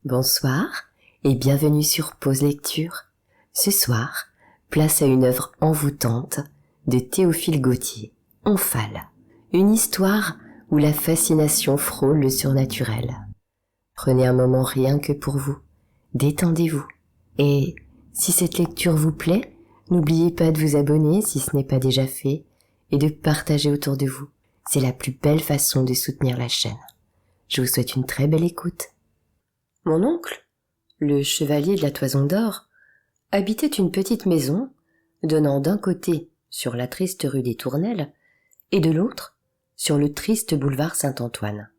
Bonsoir et bienvenue sur Pause Lecture. Ce soir, place à une œuvre envoûtante de Théophile Gautier, Omphale, une histoire où la fascination frôle le surnaturel. Prenez un moment rien que pour vous, détendez-vous et si cette lecture vous plaît, n'oubliez pas de vous abonner si ce n'est pas déjà fait et de partager autour de vous. C'est la plus belle façon de soutenir la chaîne. Je vous souhaite une très belle écoute. Mon oncle, le chevalier de la Toison d'Or, habitait une petite maison donnant d'un côté sur la triste rue des Tournelles et de l'autre sur le triste boulevard Saint-Antoine.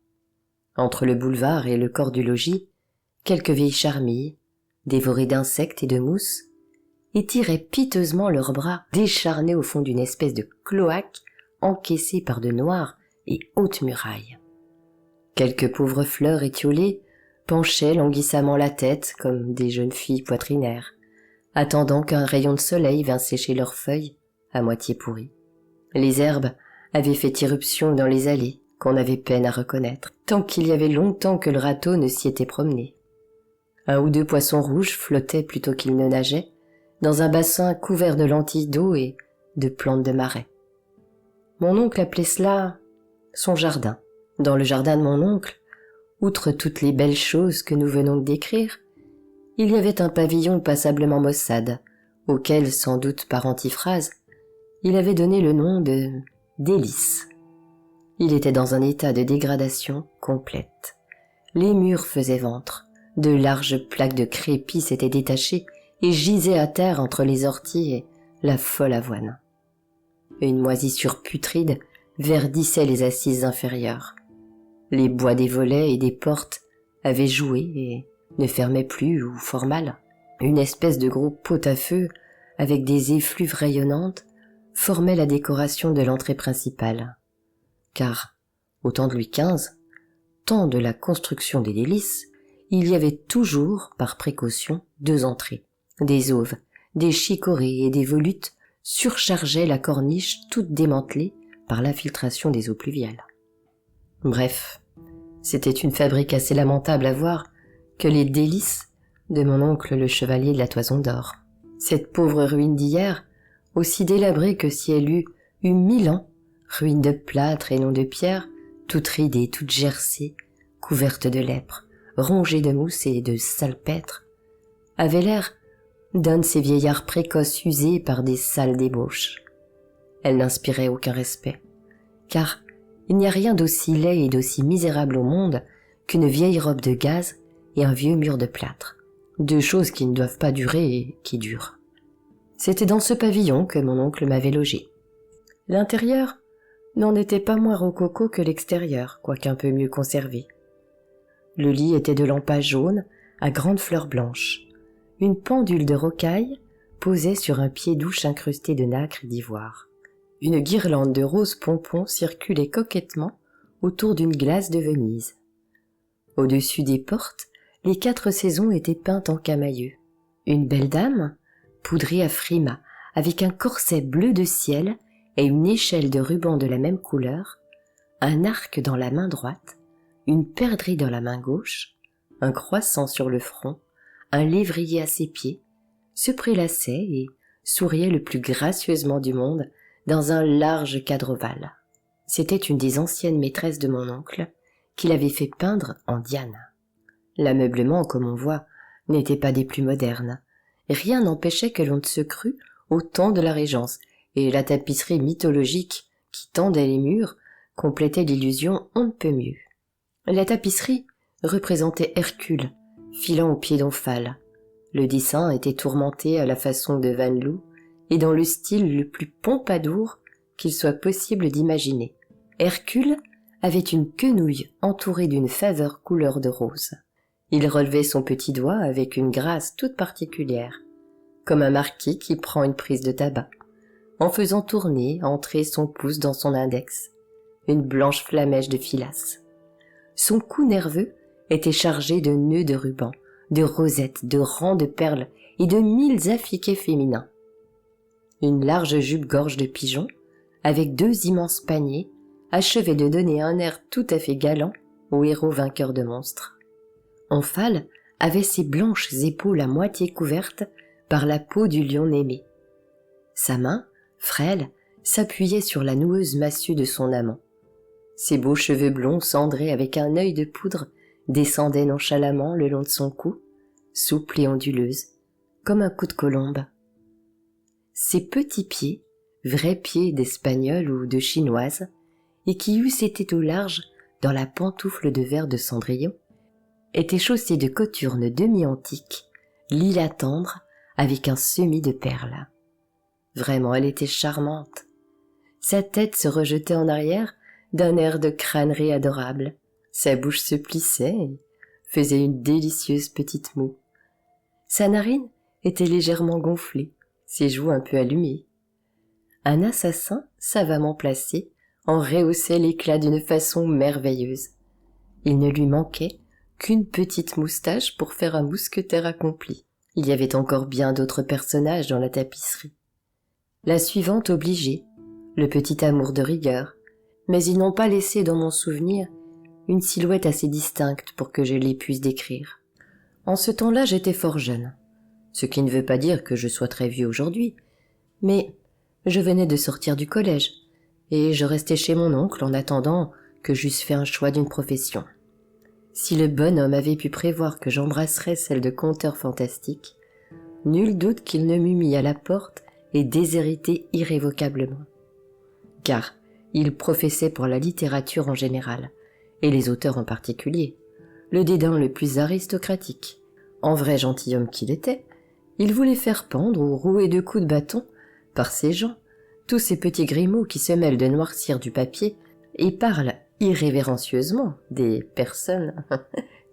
Entre le boulevard et le corps du logis, quelques vieilles charmilles, dévorées d'insectes et de mousse, étiraient piteusement leurs bras décharnés au fond d'une espèce de cloaque encaissée par de noires et hautes murailles. Quelques pauvres fleurs étiolées penchaient languissamment la tête comme des jeunes filles poitrinaires, attendant qu'un rayon de soleil vînt sécher leurs feuilles à moitié pourries. Les herbes avaient fait irruption dans les allées qu'on avait peine à reconnaître, tant qu'il y avait longtemps que le râteau ne s'y était promené. Un ou deux poissons rouges flottaient plutôt qu'ils ne nageaient, dans un bassin couvert de lentilles d'eau et de plantes de marais. Mon oncle appelait cela son jardin. Dans le jardin de mon oncle, outre toutes les belles choses que nous venons de décrire, il y avait un pavillon passablement maussade, auquel, sans doute par antiphrase, il avait donné le nom de « délice ». Il était dans un état de dégradation complète. Les murs faisaient ventre, de larges plaques de crépi s'étaient détachées et gisaient à terre entre les orties et la folle avoine. Une moisissure putride verdissait les assises inférieures. Les bois des volets et des portes avaient joué et ne fermaient plus ou fort mal. Une espèce de gros pot-à-feu avec des effluves rayonnantes formait la décoration de l'entrée principale. Car, au temps de Louis XV, temps de la construction des délices, il y avait toujours, par précaution, deux entrées. Des auves, des chicorées et des volutes surchargeaient la corniche toute démantelée par l'infiltration des eaux pluviales. Bref, c'était une fabrique assez lamentable à voir que les délices de mon oncle le chevalier de la Toison d'Or. Cette pauvre ruine d'hier, aussi délabrée que si elle eût eu 1000 ans, ruine de plâtre et non de pierre, toute ridée, toute gercée, couverte de lèpre, rongée de mousse et de salpêtre, avait l'air d'un de ces vieillards précoces usés par des sales débauches. Elle n'inspirait aucun respect, car il n'y a rien d'aussi laid et d'aussi misérable au monde qu'une vieille robe de gaze et un vieux mur de plâtre. Deux choses qui ne doivent pas durer et qui durent. C'était dans ce pavillon que mon oncle m'avait logé. L'intérieur n'en était pas moins rococo que l'extérieur, quoiqu'un peu mieux conservé. Le lit était de lampain jaune à grandes fleurs blanches. Une pendule de rocaille posait sur un pied-douche incrusté de nacre et d'ivoire. Une guirlande de roses pompons circulait coquettement autour d'une glace de Venise. Au-dessus des portes, les 4 saisons étaient peintes en camailleux. Une belle dame, poudrée à frimas, avec un corset bleu de ciel et une échelle de ruban de la même couleur, un arc dans la main droite, une perdrix dans la main gauche, un croissant sur le front, un lévrier à ses pieds, se prélassait et souriait le plus gracieusement du monde dans un large cadre ovale. C'était une des anciennes maîtresses de mon oncle qui l'avait fait peindre en Diane. L'ameublement, comme on voit, n'était pas des plus modernes. Rien n'empêchait que l'on ne se crût au temps de la Régence, et la tapisserie mythologique qui tendait les murs complétait l'illusion on ne peut mieux. La tapisserie représentait Hercule, filant au pied d'Omphale. Le dessin était tourmenté à la façon de Van Loo, et dans le style le plus pompadour qu'il soit possible d'imaginer. Hercule avait une quenouille entourée d'une faveur couleur de rose. Il relevait son petit doigt avec une grâce toute particulière, comme un marquis qui prend une prise de tabac, en faisant tourner, entrer son pouce dans son index, une blanche flamèche de filasse. Son cou nerveux était chargé de nœuds de rubans, de rosettes, de rangs de perles et de 1000 affiqués féminins. Une large jupe-gorge de pigeon, avec 2 immenses paniers, achevait de donner un air tout à fait galant au héros vainqueur de monstres. Omphale avait ses blanches épaules à moitié couvertes par la peau du lion aimé. Sa main, frêle, s'appuyait sur la noueuse massue de son amant. Ses beaux cheveux blonds cendrés avec un œil de poudre descendaient nonchalamment le long de son cou, souple et onduleuse, comme un coup de colombe. Ses petits pieds, vrais pieds d'Espagnole ou de Chinoise, et qui eussent été au large dans la pantoufle de verre de Cendrillon, étaient chaussés de cothurnes demi-antiques, lilas tendre, avec un semis de perles. Vraiment, elle était charmante. Sa tête se rejetait en arrière d'un air de crânerie adorable. Sa bouche se plissait et faisait une délicieuse petite moue. Sa narine était légèrement gonflée, ses joues un peu allumées. Un assassin, savamment placé, en rehaussait l'éclat d'une façon merveilleuse. Il ne lui manquait qu'une petite moustache pour faire un mousquetaire accompli. Il y avait encore bien d'autres personnages dans la tapisserie. La suivante obligeait, le petit amour de rigueur, mais ils n'ont pas laissé dans mon souvenir une silhouette assez distincte pour que je les puisse décrire. En ce temps-là, j'étais fort jeune, ce qui ne veut pas dire que je sois très vieux aujourd'hui, mais je venais de sortir du collège, et je restais chez mon oncle en attendant que j'eusse fait un choix d'une profession. Si le bonhomme avait pu prévoir que j'embrasserais celle de conteur fantastique, nul doute qu'il ne m'eût mis à la porte et déshérité irrévocablement. Car il professait pour la littérature en général, et les auteurs en particulier, le dédain le plus aristocratique. En vrai gentilhomme qu'il était, il voulait faire pendre ou rouer de coups de bâton, par ces gens, tous ces petits grimaud qui se mêlent de noircir du papier et parlent irrévérencieusement des personnes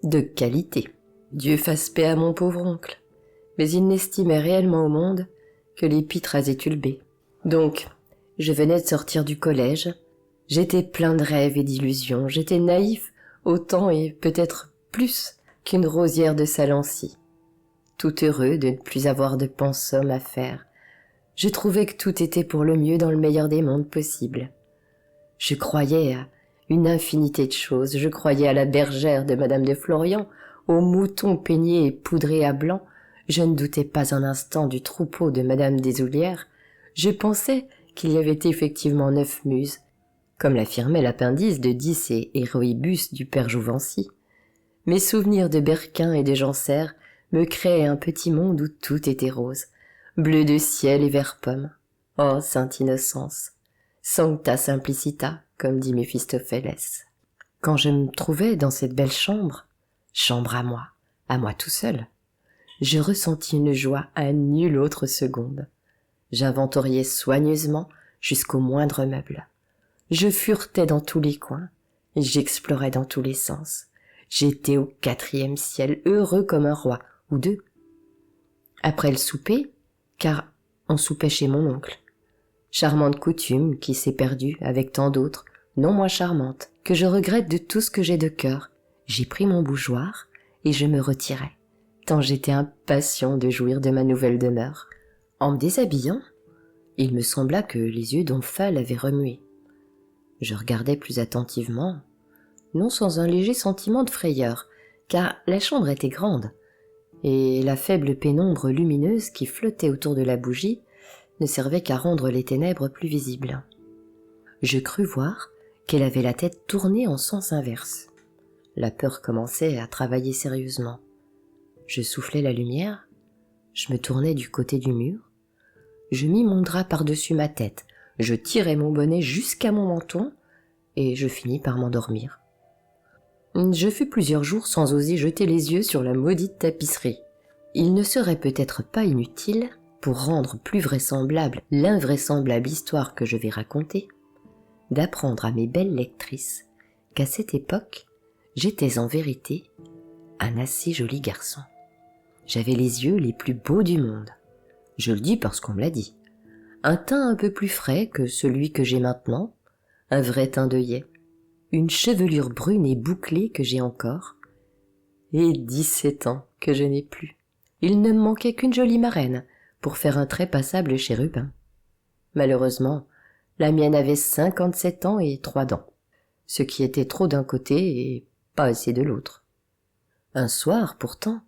de qualité. Dieu fasse paix à mon pauvre oncle, mais il n'estimait réellement au monde que les pitres azétulbés. Donc, je venais de sortir du collège, j'étais plein de rêves et d'illusions, j'étais naïf autant et peut-être plus qu'une rosière de Salancy. Tout heureux de ne plus avoir de pensum à faire, je trouvais que tout était pour le mieux dans le meilleur des mondes possibles. Je croyais à une infinité de choses, je croyais à la bergère de Madame de Florian, aux moutons peignés et poudrés à blanc, je ne doutais pas un instant du troupeau de Madame des Oulières, je pensais qu'il y avait effectivement 9 muses, comme l'affirmait l'appendice de 10 et Héroïbus du père Jouvency. Mes souvenirs de Berquin et de Janser me créaient un petit monde où tout était rose, bleu de ciel et vert pomme. Oh, sainte innocence! Sancta simplicita, comme dit Méphistophélès. Quand je me trouvais dans cette belle chambre à moi tout seul, je ressentis une joie à nulle autre seconde. J'inventoriais soigneusement jusqu'au moindre meuble. Je furetais dans tous les coins, j'explorais dans tous les sens. J'étais au 4e ciel, heureux comme un roi, ou deux. Après le souper, car on soupait chez mon oncle, charmante coutume qui s'est perdue avec tant d'autres, non moins charmantes, que je regrette de tout ce que j'ai de cœur, j'ai pris mon bougeoir et je me retirai, tant j'étais impatient de jouir de ma nouvelle demeure. En me déshabillant, il me sembla que les yeux d'Omphale avaient remué. Je regardais plus attentivement, non sans un léger sentiment de frayeur, car la chambre était grande, et la faible pénombre lumineuse qui flottait autour de la bougie ne servait qu'à rendre les ténèbres plus visibles. Je crus voir qu'elle avait la tête tournée en sens inverse. La peur commençait à travailler sérieusement. Je soufflai la lumière, je me tournai du côté du mur, je mis mon drap par-dessus ma tête, je tirai mon bonnet jusqu'à mon menton, et je finis par m'endormir. Je fus plusieurs jours sans oser jeter les yeux sur la maudite tapisserie. Il ne serait peut-être pas inutile, pour rendre plus vraisemblable l'invraisemblable histoire que je vais raconter, d'apprendre à mes belles lectrices qu'à cette époque, j'étais en vérité un assez joli garçon. J'avais les yeux les plus beaux du monde. Je le dis parce qu'on me l'a dit. Un teint un peu plus frais que celui que j'ai maintenant, un vrai teint d'œillet, une chevelure brune et bouclée que j'ai encore, et 17 ans que je n'ai plus. Il ne me manquait qu'une jolie marraine pour faire un très passable chérubin. Malheureusement, la mienne avait 57 ans et 3 dents, ce qui était trop d'un côté et pas assez de l'autre. Un soir, pourtant,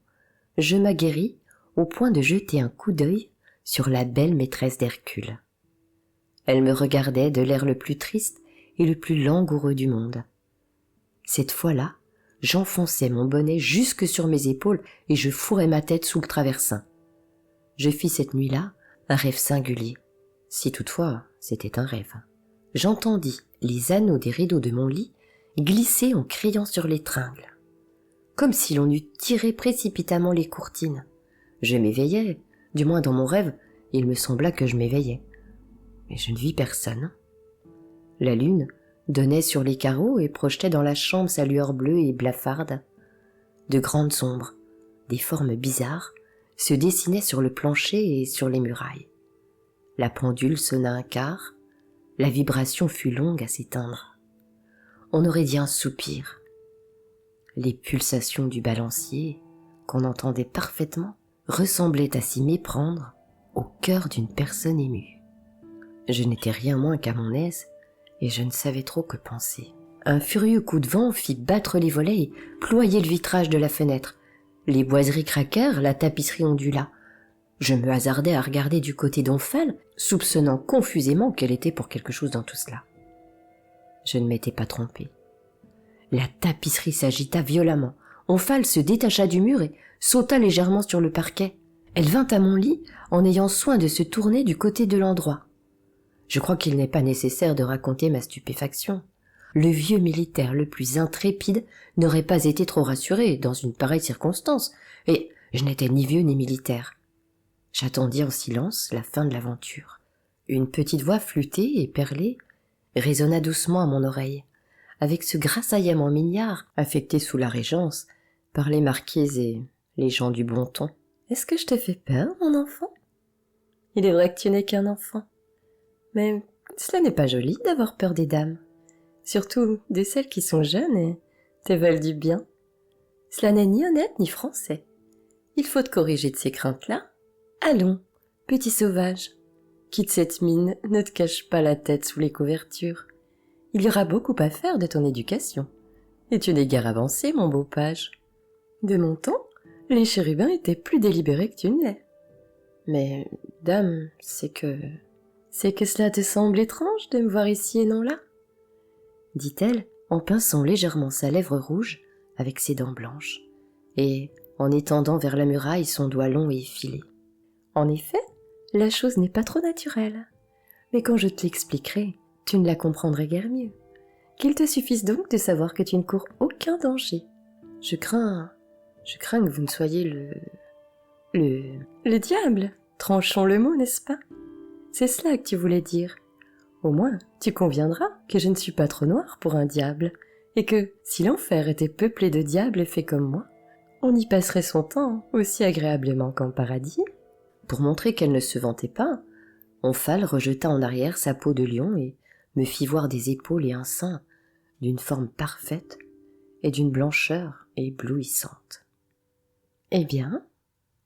je m'aguerris au point de jeter un coup d'œil sur la belle maîtresse d'Hercule. Elle me regardait de l'air le plus triste et le plus langoureux du monde. Cette fois-là, j'enfonçai mon bonnet jusque sur mes épaules et je fourrai ma tête sous le traversin. Je fis cette nuit-là un rêve singulier, si toutefois c'était un rêve. J'entendis les anneaux des rideaux de mon lit glisser en criant sur l'étringle, comme si l'on eût tiré précipitamment les courtines. Je m'éveillai, du moins dans mon rêve, il me sembla que je m'éveillais. Mais je ne vis personne. La lune donnait sur les carreaux et projetait dans la chambre sa lueur bleue et blafarde. De grandes ombres, des formes bizarres, se dessinaient sur le plancher et sur les murailles. La pendule sonna un quart, la vibration fut longue à s'éteindre. On aurait dit un soupir. Les pulsations du balancier, qu'on entendait parfaitement, ressemblaient à s'y méprendre au cœur d'une personne émue. Je n'étais rien moins qu'à mon aise, et je ne savais trop que penser. Un furieux coup de vent fit battre les volets et ployer le vitrage de la fenêtre. Les boiseries craquèrent, la tapisserie ondula. Je me hasardai à regarder du côté d'Omphale, soupçonnant confusément qu'elle était pour quelque chose dans tout cela. Je ne m'étais pas trompé. La tapisserie s'agita violemment. Omphale se détacha du mur et sauta légèrement sur le parquet. Elle vint à mon lit en ayant soin de se tourner du côté de l'endroit. Je crois qu'il n'est pas nécessaire de raconter ma stupéfaction. Le vieux militaire le plus intrépide n'aurait pas été trop rassuré dans une pareille circonstance, et je n'étais ni vieux ni militaire. J'attendis en silence la fin de l'aventure. Une petite voix flûtée et perlée résonna doucement à mon oreille, avec ce grassaillement mignard affecté sous la Régence par les marquises et les gens du bon ton. « Est-ce que je te fais peur, mon enfant ? Il est vrai que tu n'es qu'un enfant. Mais cela n'est pas joli d'avoir peur des dames, surtout de celles qui sont jeunes et te veulent du bien. Cela n'est ni honnête ni français. Il faut te corriger de ces craintes-là. Allons, petit sauvage, quitte cette mine, ne te cache pas la tête sous les couvertures. Il y aura beaucoup à faire de ton éducation. Et tu n'es guère avancé, mon beau page. De mon temps, les chérubins étaient plus délibérés que tu ne l'es. Mais, dame, c'est que cela te semble étrange de me voir ici et non là, dit-elle en pinçant légèrement sa lèvre rouge avec ses dents blanches, et en étendant vers la muraille son doigt long et effilé. En effet, la chose n'est pas trop naturelle, mais quand je te l'expliquerai, tu ne la comprendrais guère mieux. Qu'il te suffise donc de savoir que tu ne cours aucun danger. Je crains que vous ne soyez le diable. Tranchons le mot, n'est-ce pas? C'est cela que tu voulais dire. Au moins, tu conviendras que je ne suis pas trop noire pour un diable, et que, si l'enfer était peuplé de diables faits comme moi, on y passerait son temps aussi agréablement qu'en paradis. Pour montrer qu'elle ne se vantait pas, Omphale rejeta en arrière sa peau de lion et me fit voir des épaules et un sein d'une forme parfaite et d'une blancheur éblouissante. « Eh bien,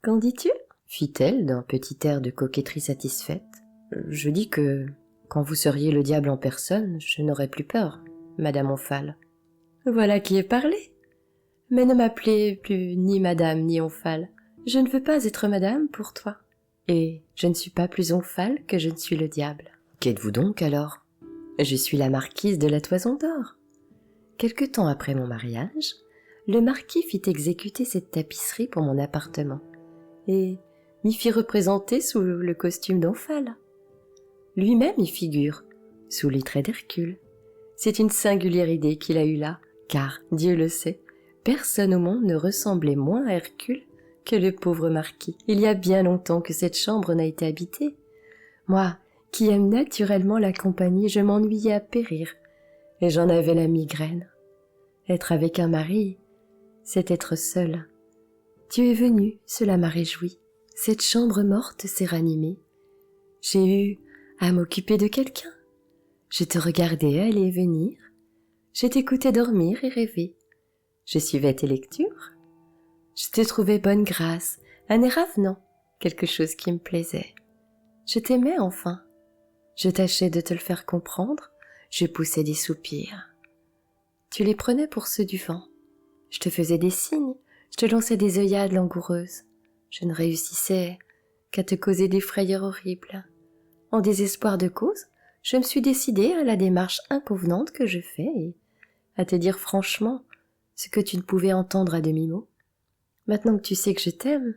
qu'en dis-tu » fit-elle d'un petit air de coquetterie satisfaite. « Je dis que, quand vous seriez le diable en personne, je n'aurais plus peur, madame Omphale. »« Voilà qui est parlé. Mais ne m'appelez plus ni madame ni Omphale. Je ne veux pas être madame pour toi. Et je ne suis pas plus Omphale que je ne suis le diable. »« Qu'êtes-vous donc alors ? » ?»« Je suis la marquise de la Toison d'Or. » Quelque temps après mon mariage, le marquis fit exécuter cette tapisserie pour mon appartement, et m'y fit représenter sous le costume d'Omphale. Lui-même y figure, sous les traits d'Hercule. C'est une singulière idée qu'il a eue là, car, Dieu le sait, personne au monde ne ressemblait moins à Hercule que le pauvre marquis. Il y a bien longtemps que cette chambre n'a été habitée. Moi, qui aime naturellement la compagnie, je m'ennuyais à périr, et j'en avais la migraine. Être avec un mari, c'est être seul. Tu es venu, cela m'a réjoui. Cette chambre morte s'est ranimée. J'ai eu à m'occuper de quelqu'un. Je te regardais aller et venir. Je t'écoutais dormir et rêver. Je suivais tes lectures. Je te trouvais bonne grâce, un air avenant, quelque chose qui me plaisait. Je t'aimais enfin. Je tâchais de te le faire comprendre. Je poussais des soupirs. Tu les prenais pour ceux du vent. Je te faisais des signes. Je te lançais des œillades langoureuses. Je ne réussissais qu'à te causer des frayeurs horribles. En désespoir de cause, je me suis décidée à la démarche inconvenante que je fais et à te dire franchement ce que tu ne pouvais entendre à demi-mot. Maintenant que tu sais que je t'aime,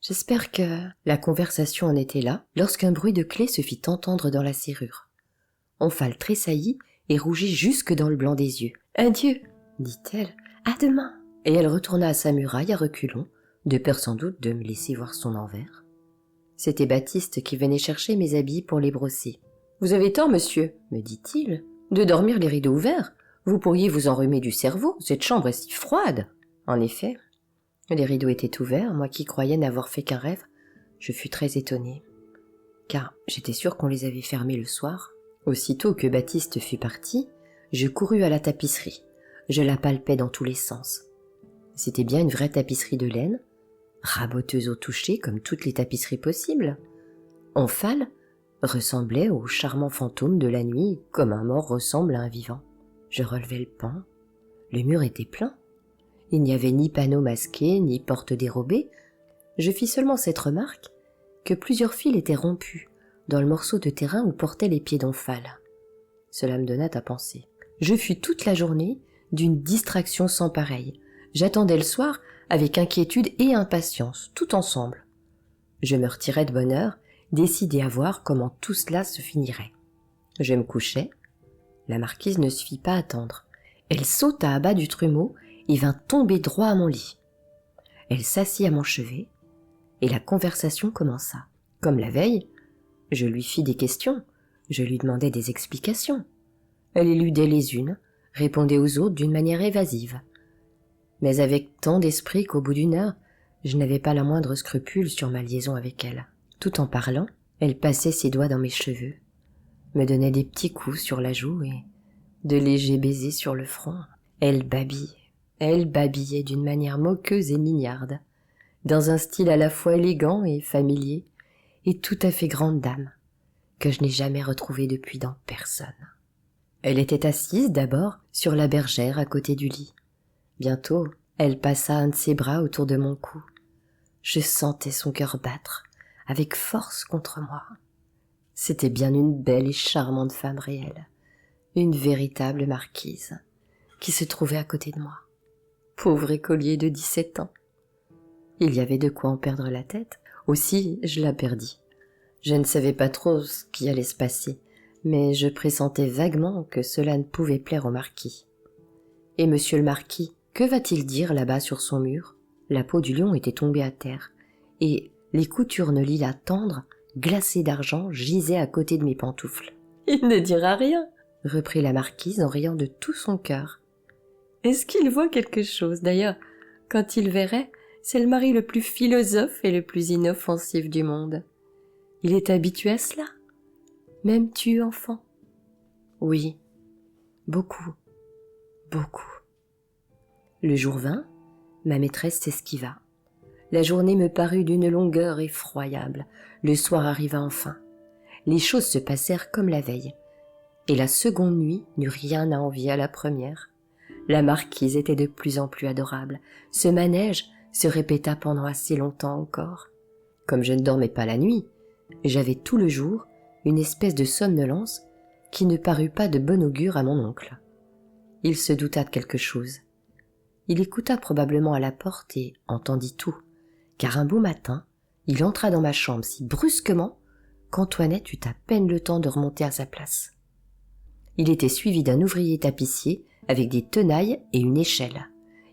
j'espère que... La conversation en était là lorsqu'un bruit de clé se fit entendre dans la serrure. Omphale tressaillit et rougit jusque dans le blanc des yeux. « Adieu !» dit-elle. « À demain !» Et elle retourna à sa muraille à reculons, de peur sans doute de me laisser voir son envers. C'était Baptiste qui venait chercher mes habits pour les brosser. « Vous avez tort, monsieur, me dit-il, de dormir les rideaux ouverts. Vous pourriez vous enrhumer du cerveau, cette chambre est si froide. » En effet, les rideaux étaient ouverts, moi qui croyais n'avoir fait qu'un rêve, je fus très étonnée, car j'étais sûre qu'on les avait fermés le soir. Aussitôt que Baptiste fut parti, je courus à la tapisserie. Je la palpais dans tous les sens. C'était bien une vraie tapisserie de laine, raboteuse au toucher comme toutes les tapisseries possibles. Omphale ressemblait au charmant fantôme de la nuit, comme un mort ressemble à un vivant. Je relevai le pan, le mur était plein. Il n'y avait ni panneau masqué, ni porte dérobée. Je fis seulement cette remarque que plusieurs fils étaient rompus dans le morceau de terrain où portaient les pieds d'Omphale. Cela me donna à penser. Je fus toute la journée d'une distraction sans pareille. J'attendais le soir avec inquiétude et impatience, tout ensemble. Je me retirai de bonne heure, décidé à voir comment tout cela se finirait. Je me couchai. La marquise ne se fit pas attendre. Elle sauta à bas du trumeau et vint tomber droit à mon lit. Elle s'assit à mon chevet, et la conversation commença. Comme la veille, je lui fis des questions, je lui demandai des explications. Elle éludait les unes, répondait aux autres d'une manière évasive. Mais avec tant d'esprit qu'au bout d'une heure, je n'avais pas la moindre scrupule sur ma liaison avec elle. Tout en parlant, elle passait ses doigts dans mes cheveux, me donnait des petits coups sur la joue et de légers baisers sur le front. Elle babillait d'une manière moqueuse et mignarde, dans un style à la fois élégant et familier, et tout à fait grande dame, que je n'ai jamais retrouvé depuis dans personne. Elle était assise d'abord sur la bergère à côté du lit. Bientôt, elle passa un de ses bras autour de mon cou. Je sentais son cœur battre, avec force contre moi. C'était bien une belle et charmante femme réelle, une véritable marquise, qui se trouvait à côté de moi. Pauvre écolier de 17 ans. Il y avait de quoi en perdre la tête, aussi je la perdis. Je ne savais pas trop ce qui allait se passer, mais je pressentais vaguement que cela ne pouvait plaire au marquis. Et monsieur le marquis, que va-t-il dire là-bas sur son mur? La peau du lion était tombée à terre, et les coutures lilas tendres, glacées d'argent, gisaient à côté de mes pantoufles. « Il ne dira rien !» reprit la marquise en riant de tout son cœur. « Est-ce qu'il voit quelque chose? D'ailleurs, quand il verrait, c'est le mari le plus philosophe et le plus inoffensif du monde. Il est habitué à cela. M'aimes-tu, enfant? » « Oui, beaucoup, beaucoup. » Le jour vint, ma maîtresse s'esquiva. La journée me parut d'une longueur effroyable. Le soir arriva enfin. Les choses se passèrent comme la veille. Et la seconde nuit n'eut rien à envier à la première. La marquise était de plus en plus adorable. Ce manège se répéta pendant assez longtemps encore. Comme je ne dormais pas la nuit, j'avais tout le jour une espèce de somnolence qui ne parut pas de bon augure à mon oncle. Il se douta de quelque chose. Il écouta probablement à la porte et entendit tout, car un beau matin, il entra dans ma chambre si brusquement qu'Antoinette eut à peine le temps de remonter à sa place. Il était suivi d'un ouvrier tapissier avec des tenailles et une échelle.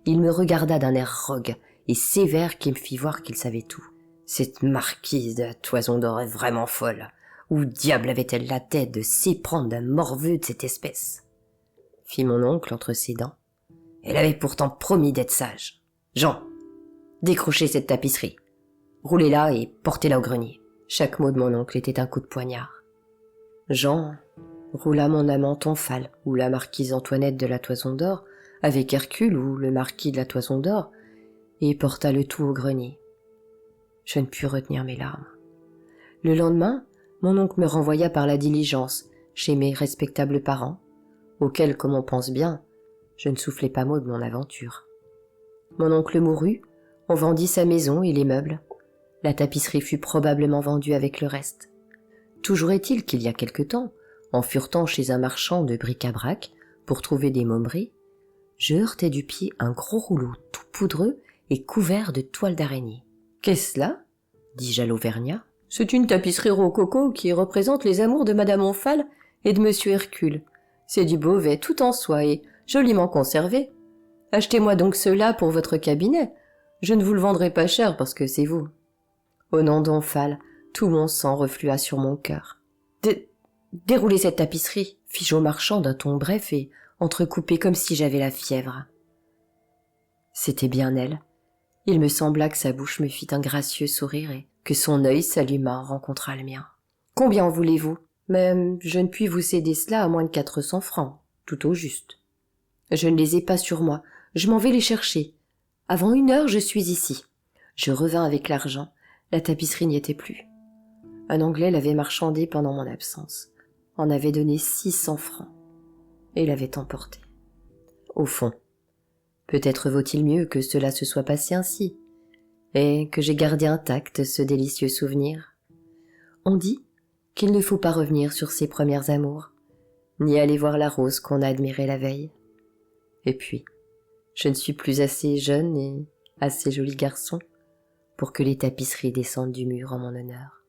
Il me regarda d'un air rogue et sévère qui me fit voir qu'il savait tout. Cette marquise de la Toison d'Or est vraiment folle. Où diable avait-elle la tête de s'éprendre d'un morveux de cette espèce? Fit mon oncle entre ses dents. Elle avait pourtant promis d'être sage. Jean, décrochez cette tapisserie. Roulez-la et portez-la au grenier. Chaque mot de mon oncle était un coup de poignard. Jean roula mon amant Omphale, ou la marquise Antoinette de la Toison d'Or, avec Hercule, ou le marquis de la Toison d'Or, et porta le tout au grenier. Je ne pus retenir mes larmes. Le lendemain, mon oncle me renvoya par la diligence chez mes respectables parents, auxquels, comme on pense bien, je ne soufflai pas mot de mon aventure. Mon oncle mourut On vendit sa maison et les meubles. La tapisserie fut probablement vendue avec le reste. Toujours est-il qu'il y a quelque temps, en furetant chez un marchand de bric-à-brac pour trouver des momeries, je heurtai du pied un gros rouleau tout poudreux et couvert de toiles d'araignée. « Qu'est-ce là ?» dis-je à l'Auvergnat. « C'est une tapisserie rococo qui représente les amours de Madame Onfal et de Monsieur Hercule. C'est du Beauvais tout en soie et joliment conservé. Achetez-moi donc cela pour votre cabinet. Je ne vous le vendrai pas cher parce que c'est vous. » Au nom d'Onfal, tout mon sang reflua sur mon cœur. « Déroulez cette tapisserie !» fis-je au marchand d'un ton bref et entrecoupé comme si j'avais la fièvre. C'était bien elle. Il me sembla que sa bouche me fit un gracieux sourire et que son œil s'alluma en rencontra le mien. « Combien en voulez-vous ? Mais je ne puis vous céder cela à moins de 400 francs, tout au juste. »« Je ne les ai pas sur moi, je m'en vais les chercher. Avant 1 heure, je suis ici. » Je revins avec l'argent, la tapisserie n'y était plus. Un Anglais l'avait marchandée pendant mon absence, en avait donné 600 francs, et l'avait emportée. Au fond, peut-être vaut-il mieux que cela se soit passé ainsi, et que j'ai gardé intact ce délicieux souvenir. On dit qu'il ne faut pas revenir sur ses premières amours, ni aller voir la rose qu'on a admirée la veille. Et puis, je ne suis plus assez jeune et assez joli garçon pour que les tapisseries descendent du mur en mon honneur.